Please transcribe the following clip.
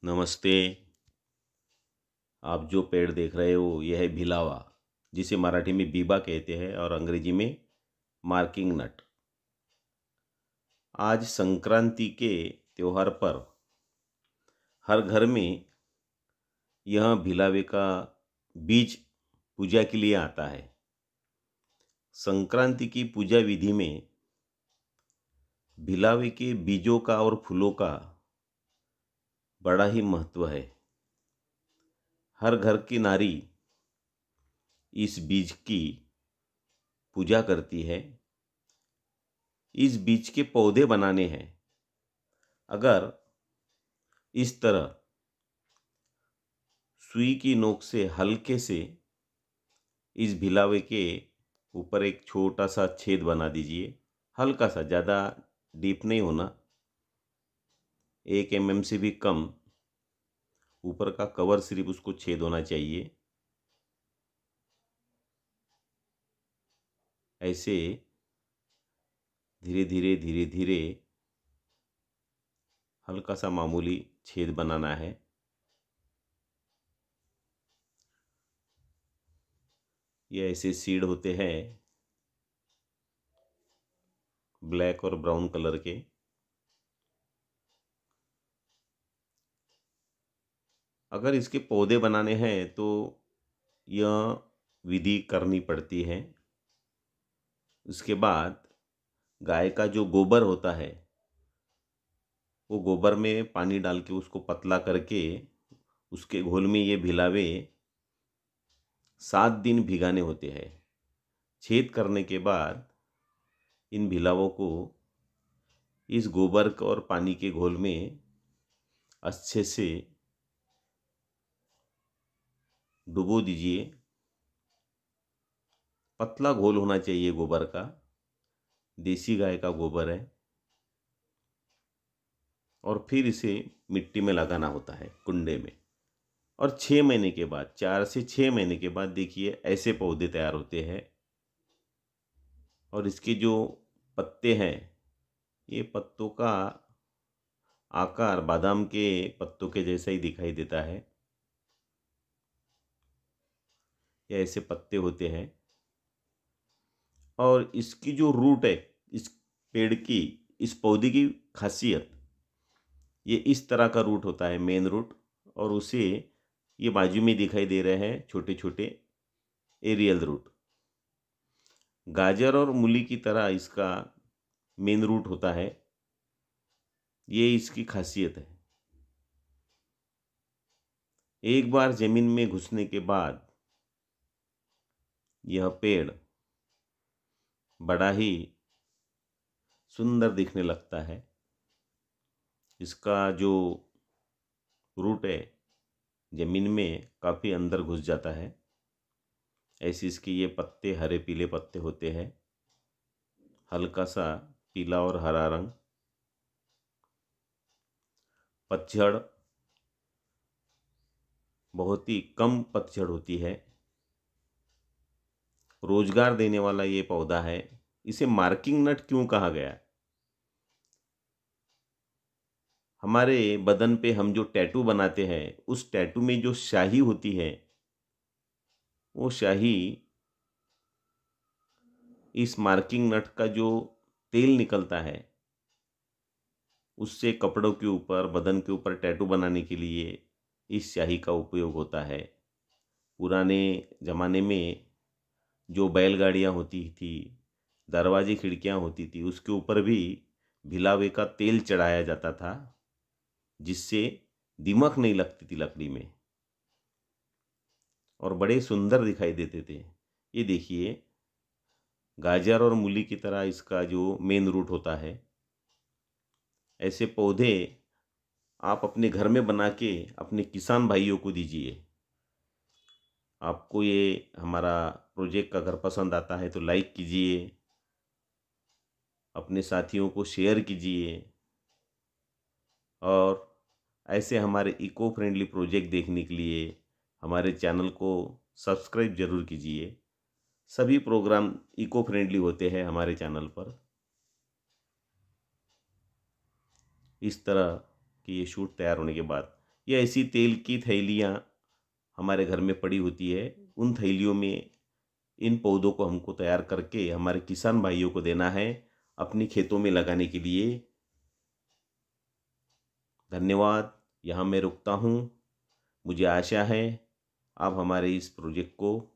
नमस्ते। आप जो पेड़ देख रहे हो यह है भिलावा, जिसे मराठी में बीबा कहते हैं और अंग्रेजी में मार्किंग नट। आज संक्रांति के त्योहार पर हर घर में यह भिलावे का बीज पूजा के लिए आता है। संक्रांति की पूजा विधि में भिलावे के बीजों का और फूलों का बड़ा ही महत्व है। हर घर की नारी इस बीज की पूजा करती है। इस बीज के पौधे बनाने हैं। अगर इस तरह सुई की नोक से हल्के से इस भिलावे के ऊपर एक छोटा सा छेद बना दीजिए। हल्का सा, ज़्यादा डीप नहीं होना, 1 mm से भी कम। ऊपर का कवर सिर्फ उसको छेद होना चाहिए। ऐसे धीरे धीरे धीरे धीरे हल्का सा मामूली छेद बनाना है। ये ऐसे सीड होते हैं ब्लैक और ब्राउन कलर के। अगर इसके पौधे बनाने हैं तो यह विधि करनी पड़ती है। उसके बाद गाय का जो गोबर होता है वो गोबर में पानी डाल के उसको पतला करके उसके घोल में ये भिलावे 7 दिन भिगाने होते हैं। छेद करने के बाद इन भिलावों को इस गोबर और पानी के घोल में अच्छे से डुबो दीजिए। पतला घोल होना चाहिए गोबर का। देसी गाय का गोबर है। और फिर इसे मिट्टी में लगाना होता है, कुंडे में। और 6 महीने के बाद, 4 से 6 महीने के बाद देखिए ऐसे पौधे तैयार होते हैं। और इसके जो पत्ते हैं, ये पत्तों का आकार बादाम के पत्तों के जैसा ही दिखाई देता है। ये ऐसे पत्ते होते हैं। और इसकी जो रूट है, इस पेड़ की, इस पौधे की खासियत, ये इस तरह का रूट होता है, मेन रूट। और उसे ये बाजू में दिखाई दे रहे हैं छोटे छोटे एरियल रूट। गाजर और मूली की तरह इसका मेन रूट होता है। ये इसकी खासियत है। एक बार जमीन में घुसने के बाद यह पेड़ बड़ा ही सुंदर दिखने लगता है। इसका जो रूट है जमीन में काफ़ी अंदर घुस जाता है। ऐसे इसके ये पत्ते हरे पीले पत्ते होते हैं, हल्का सा पीला और हरा रंग। पतझड़ बहुत ही कम पतझड़ होती है। रोजगार देने वाला ये पौधा है। इसे मार्किंग नट क्यों कहा गया? हमारे बदन पे हम जो टैटू बनाते हैं, उस टैटू में जो स्याही होती है, वो स्याही इस मार्किंग नट का जो तेल निकलता है उससे कपड़ों के ऊपर, बदन के ऊपर टैटू बनाने के लिए इस स्याही का उपयोग होता है। पुराने ज़माने में जो बैलगाड़ियाँ होती थी, दरवाजे खिड़कियाँ होती थी, उसके ऊपर भी भिलावे का तेल चढ़ाया जाता था, जिससे दीमक नहीं लगती थी लकड़ी में और बड़े सुंदर दिखाई देते थे। ये देखिए, गाजर और मूली की तरह इसका जो मेन रूट होता है। ऐसे पौधे आप अपने घर में बना के अपने किसान भाइयों को दीजिए। आपको ये हमारा प्रोजेक्ट अगर पसंद आता है तो लाइक कीजिए, अपने साथियों को शेयर कीजिए और ऐसे हमारे इको फ्रेंडली प्रोजेक्ट देखने के लिए हमारे चैनल को सब्सक्राइब जरूर कीजिए। सभी प्रोग्राम इको फ्रेंडली होते हैं हमारे चैनल पर। इस तरह कि ये शूट तैयार होने के बाद या ऐसी तेल की थैलियाँ हमारे घर में पड़ी होती है, उन थैलियों में इन पौधों को हमको तैयार करके हमारे किसान भाइयों को देना है अपनी खेतों में लगाने के लिए। धन्यवाद। यहाँ मैं रुकता हूँ। मुझे आशा है आप हमारे इस प्रोजेक्ट को